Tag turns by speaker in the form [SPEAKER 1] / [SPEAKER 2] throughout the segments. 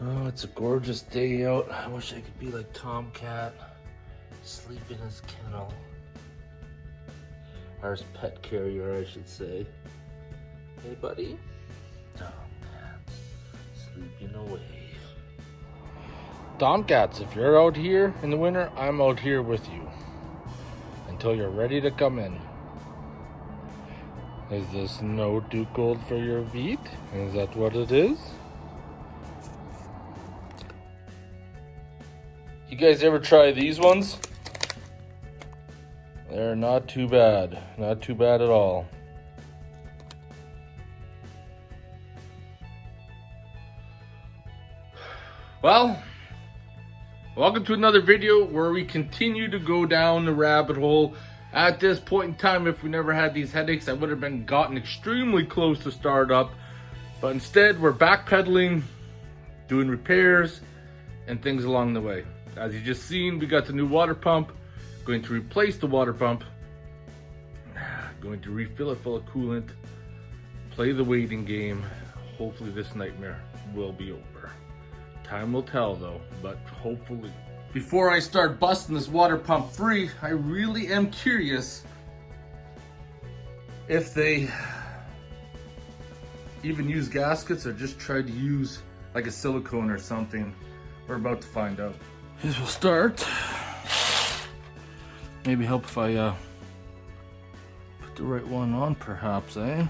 [SPEAKER 1] Oh, it's a gorgeous day out. I wish I could be like Tomcat, sleep in his kennel. Or his pet carrier, I should say. Hey, buddy. Tomcat, sleeping away. Tomcats, if you're out here in the winter, I'm out here with you. Until you're ready to come in. Is the snow too cold for your feet? Is that what it is? You guys ever try these ones? They're not too bad. Not too bad at all. Well, welcome to another video where we continue to go down the rabbit hole. At this point in time, if we never had these headaches, I would have been gotten extremely close to start up. But instead, we're backpedaling, doing repairs, and things along the way. As you just seen, we got the new water pump. Going to replace the water pump. Going to refill it full of coolant. Play the waiting game. Hopefully this nightmare will be over. Time will tell though, but hopefully. Before I start busting this water pump free, I really am curious if they even use gaskets or just try to use like a silicone or something. We're about to find out. This will start. Maybe help if I put the right one on perhaps, eh?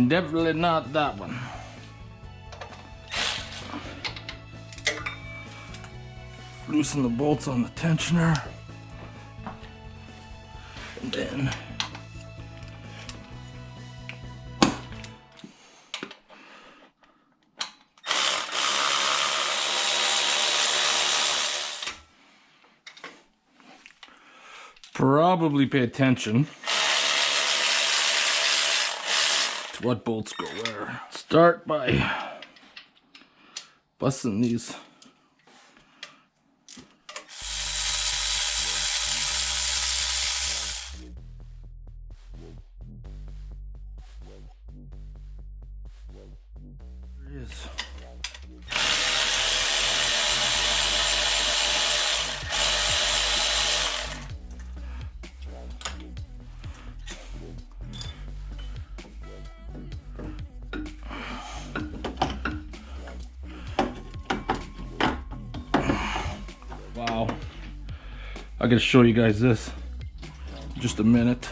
[SPEAKER 1] Definitely not that one. Loosen the bolts on the tensioner. And then probably pay attention to what bolts go where. Start by busting these. There it is. Wow, I gotta show you guys this in just a minute.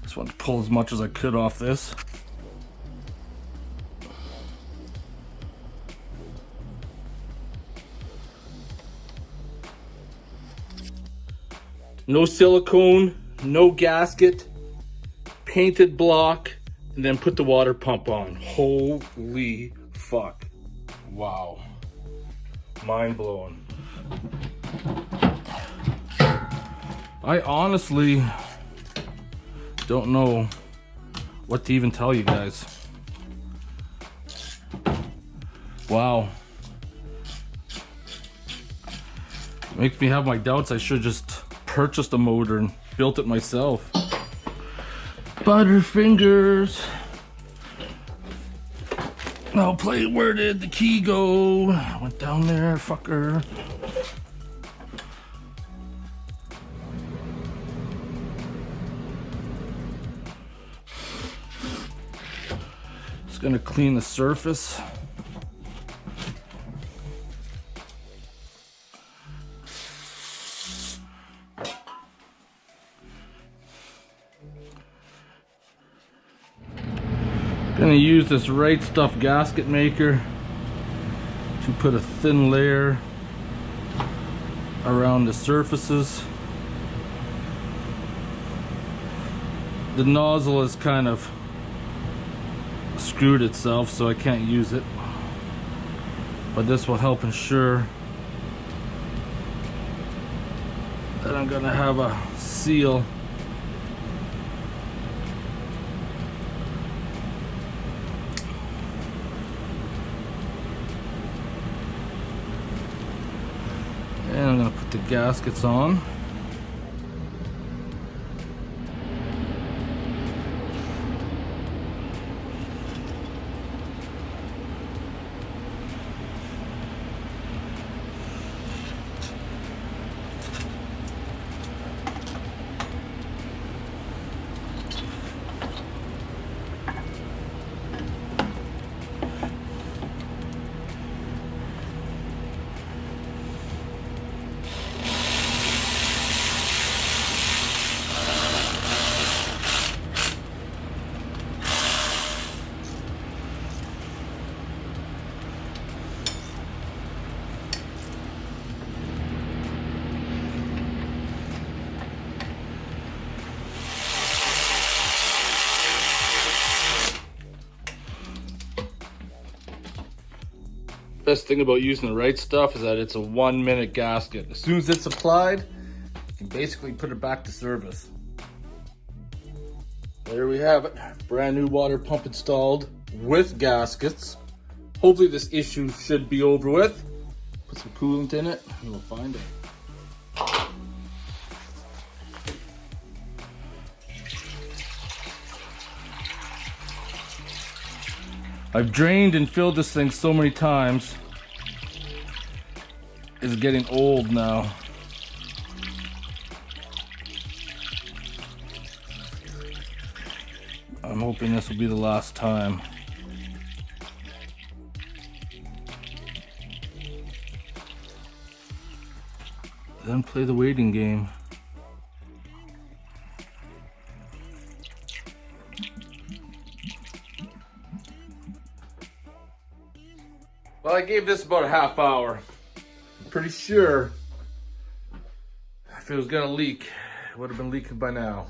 [SPEAKER 1] Just want to pull as much as I could off this. No silicone, no gasket, painted block, and then put the water pump on. Holy fuck. Wow. Mind blowing. I honestly don't know what to even tell you guys. Wow. Makes me have my doubts. I should just purchased a motor and built it myself. Butterfingers. I'll play. Where did the key go? I went down there, fucker. Just gonna clean the surface. Gonna use this Right Stuff gasket maker to put a thin layer around the surfaces. The nozzle is kind of screwed itself, so I can't use it, but this will help ensure that I'm gonna have a seal and I'm going to put the gaskets on. Best thing about using the right stuff is that it's a 1 minute gasket. As soon as it's applied, you can basically put it back to service. There we have it. Brand new water pump installed with gaskets. Hopefully this issue should be over with. Put some coolant in it and we'll find it. I've drained and filled this thing so many times. It's getting old now. I'm hoping this will be the last time. Then play the waiting game. Well, I gave this about a half hour. I'm pretty sure if it was gonna leak, it would have been leaking by now.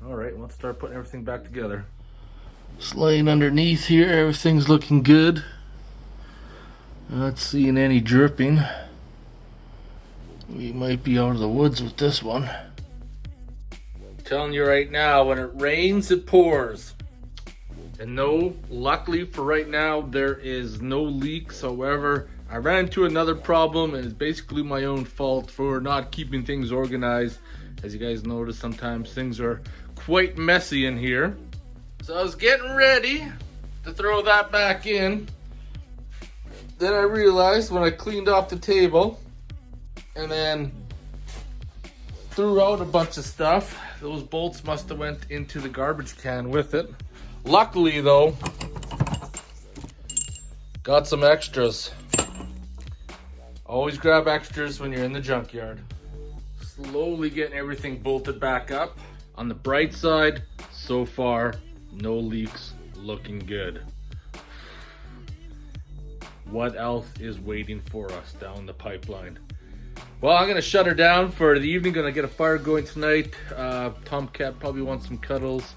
[SPEAKER 1] All right, let's start putting everything back together. Slaying underneath here, everything's looking good. Not seeing any dripping. We might be out of the woods with this one. I'm telling you right now, when it rains, it pours. And no, luckily for right now, there is no leaks. However, I ran into another problem, and it's basically my own fault for not keeping things organized. As you guys notice, sometimes things are quite messy in here. So I was getting ready to throw that back in. Then I realized when I cleaned off the table and then threw out a bunch of stuff, those bolts must have went into the garbage can with it. Luckily though, got some extras. Always grab extras when you're in the junkyard. Slowly getting everything bolted back up. On the bright side, so far, no leaks, looking good. What else is waiting for us down the pipeline? Well, I'm gonna shut her down for the evening. Gonna get a fire going tonight. Tomcat probably wants some cuddles,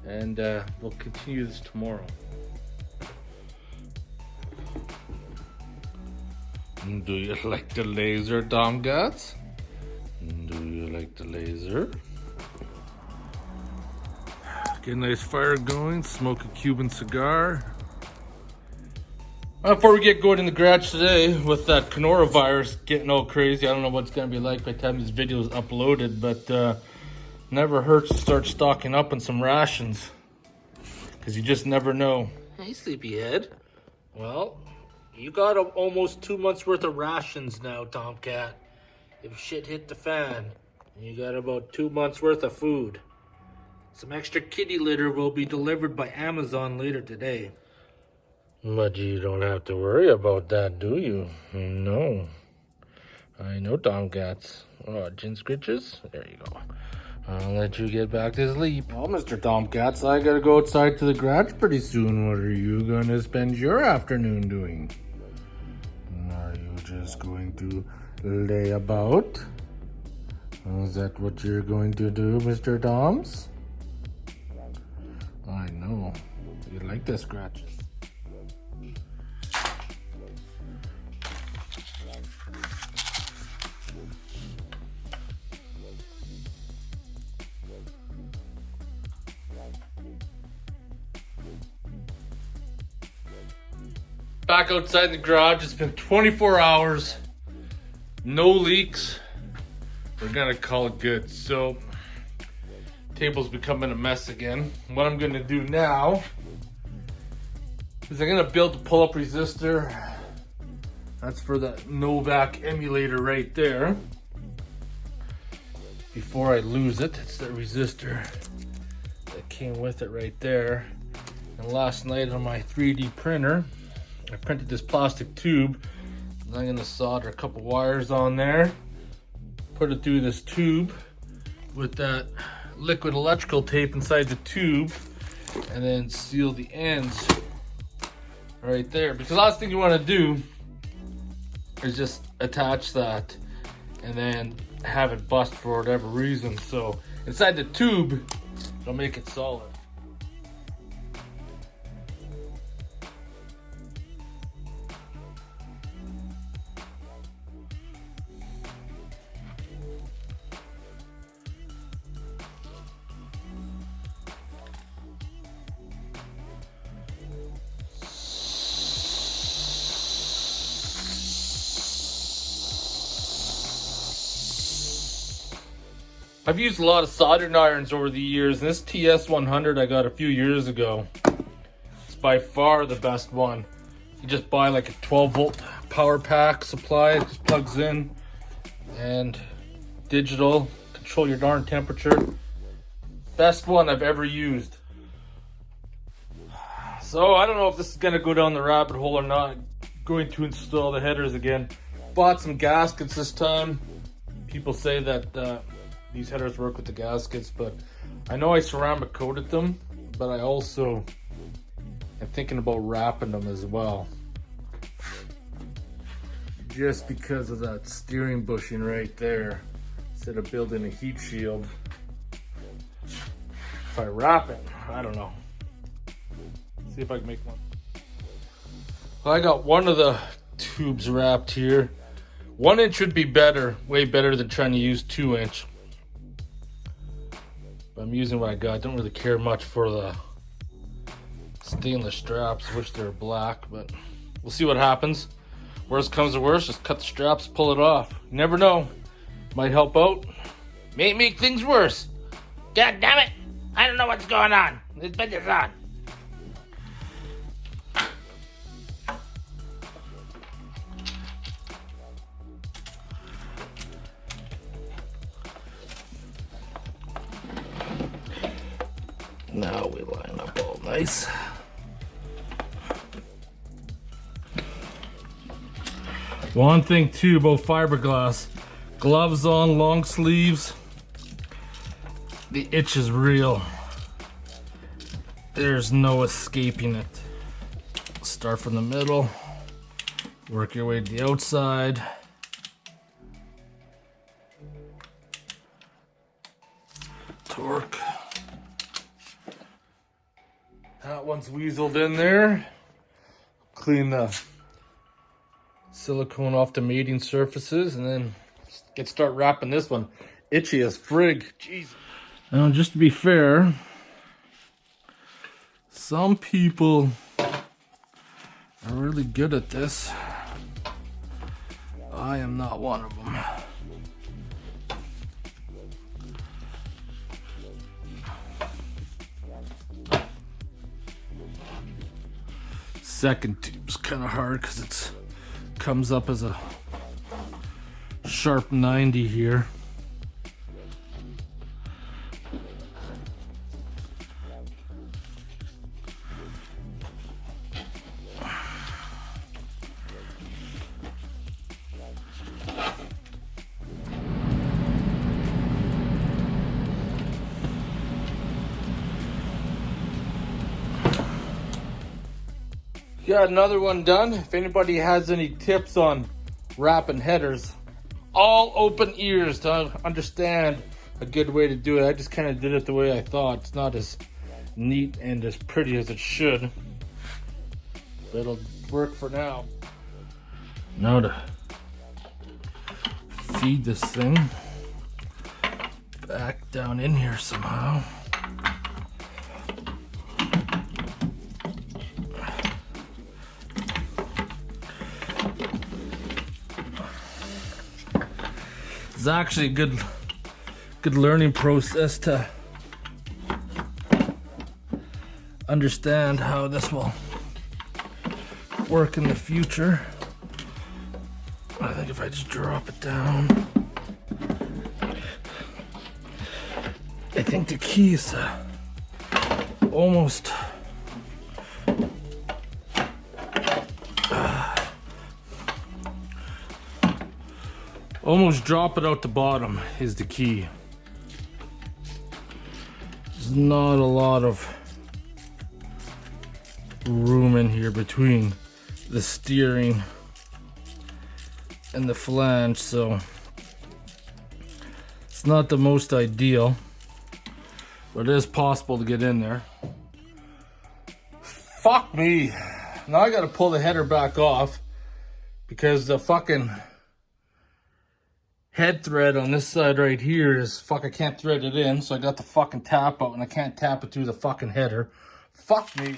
[SPEAKER 1] and we'll continue this tomorrow. Do you like the laser, Tomcats? Do you like the laser? Get a nice fire going, smoke a Cuban cigar. Before we get going in the garage today, with that coronavirus getting all crazy, I don't know what it's going to be like by the time this video is uploaded, but never hurts to start stocking up on some rations, because you just never know. Hey, sleepyhead. Well, you got almost 2 months worth of rations now, Tomcat. If shit hit the fan, you got about 2 months worth of food. Some extra kitty litter will be delivered by Amazon later today. But you don't have to worry about that, do you? No. I know, Tomcats. Oh, gin scritches? There you go. I'll let you get back to sleep. Well, Mr. Tomcats, I gotta go outside to the garage pretty soon. What are you gonna spend your afternoon doing? Are you just going to lay about? Is that what you're going to do, Mr. Toms? I know. You like the scratches. Back outside the garage. It's been 24 hours. No leaks. We're gonna call it good. So, table's becoming a mess again. What I'm gonna do now is I'm gonna build a pull-up resistor. That's for the Novak emulator right there. Before I lose it, it's the resistor that came with it right there. And last night on my 3D printer, I printed this plastic tube. And I'm gonna solder a couple wires on there, put it through this tube with that liquid electrical tape inside the tube, and then seal the ends right there. Because the last thing you want to do is just attach that and then have it bust for whatever reason. So inside the tube, it'll make it solid. I've used a lot of soldering irons over the years, and this TS100 I got a few years ago, it's by far the best one. You just buy like a 12-volt power pack supply, it just plugs in, and digital, control your darn temperature. Best one I've ever used. So I don't know if this is gonna go down the rabbit hole or not. Going to install the headers again. Bought some gaskets this time. People say that these headers work with the gaskets, but I know I ceramic coated them, but I also am thinking about wrapping them as well. Just because of that steering bushing right there, instead of building a heat shield. If I wrap it, I don't know. See if I can make one. Well, I got one of the tubes wrapped here. 1 inch would be better, way better than trying to use 2 inch. But I'm using what I got. Don't really care much for the stainless straps. Wish they were black, but we'll see what happens. Worst comes to worst, just cut the straps, pull it off. You never know. Might help out. May make things worse. God damn it! I don't know what's going on. Let's put this on. Now we line up all nice. One thing too about fiberglass, gloves on, long sleeves, the itch is real. There's no escaping it. Start from the middle, work your way to the outside. Torque. That one's weaseled in there. Clean the silicone off the mating surfaces and then start wrapping this one. Itchy as frig. Jeez. Now, just to be fair, some people are really good at this. I am not one of them. Second tube's kind of hard because it comes up as a sharp 90 here. Got another one done. If anybody has any tips on wrapping headers, all open ears to understand a good way to do it. I just kind of did it the way I thought. It's not as neat and as pretty as it should, but it'll work for now. Now to feed this thing back down in here somehow. It's actually a good learning process to understand how this will work in the future. I think if I just drop it down, I think the key is to almost drop it out the bottom is the key. There's not a lot of room in here between the steering and the flange, so it's not the most ideal, but it is possible to get in there. Fuck me. Now I gotta pull the header back off because the fucking head thread on this side right here is I can't thread it in, so I got the fucking tap out and I can't tap it through the fucking header. Fuck me.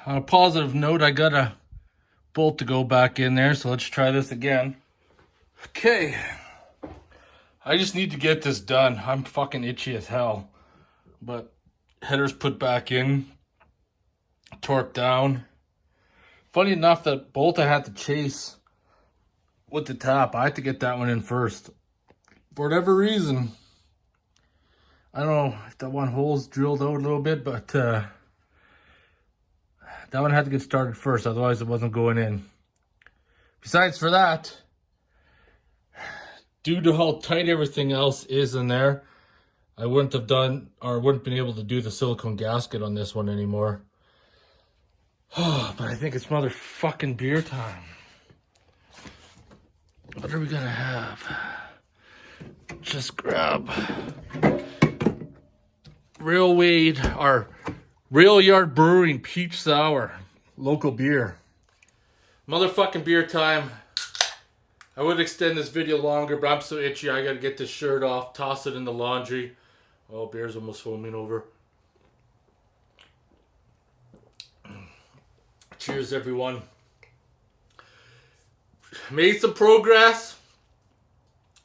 [SPEAKER 1] On a positive note, I got a bolt to go back in there, so let's try this again. Okay. I just need to get this done. I'm fucking itchy as hell. But header's put back in. Torqued down. Funny enough, that bolt I had to chase with the tap, I had to get that one in first. For whatever reason, I don't know if that one hole's drilled out a little bit, but that one had to get started first, otherwise it wasn't going in. Besides for that, due to how tight everything else is in there, I wouldn't have done, or wouldn't been able to do the silicone gasket on this one anymore. Oh, but I think it's motherfucking beer time. What are we gonna have? Just grab Real Wade, or Real Yard Brewing Peach Sour, local beer. Motherfucking beer time. I would extend this video longer, but I'm so itchy I gotta get this shirt off, toss it in the laundry. Oh, beer's almost foaming over. Cheers, everyone. Made some progress.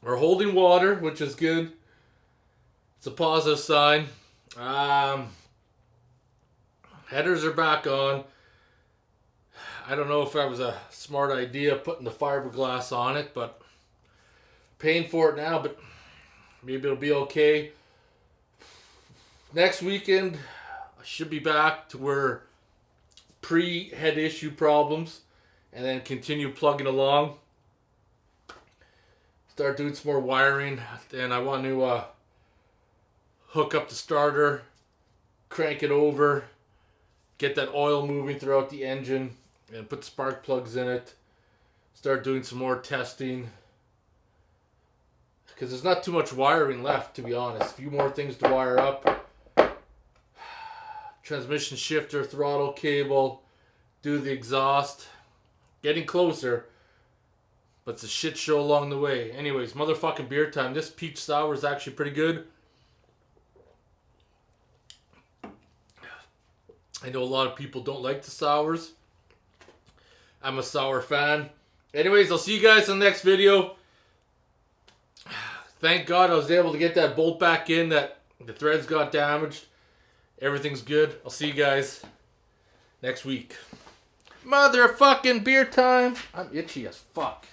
[SPEAKER 1] We're holding water, which is good. It's a positive sign. Headers are back on. I don't know if that was a smart idea putting the fiberglass on it, but paying for it now, but maybe it'll be okay. Next weekend, I should be back to where pre-head issue problems, and then continue plugging along. Start doing some more wiring. Then I want to hook up the starter, crank it over, get that oil moving throughout the engine, and put spark plugs in it. Start doing some more testing, because there's not too much wiring left, to be honest. A few more things to wire up. Transmission shifter, throttle cable, do the exhaust. Getting closer, but it's a shit show along the way. Anyways, motherfucking beer time. This peach sour is actually pretty good. I know a lot of people don't like the sours. I'm a sour fan. Anyways, I'll see you guys in the next video. Thank God I was able to get that bolt back in. That the threads got damaged. Everything's good. I'll see you guys next week. Motherfucking beer time. I'm itchy as fuck.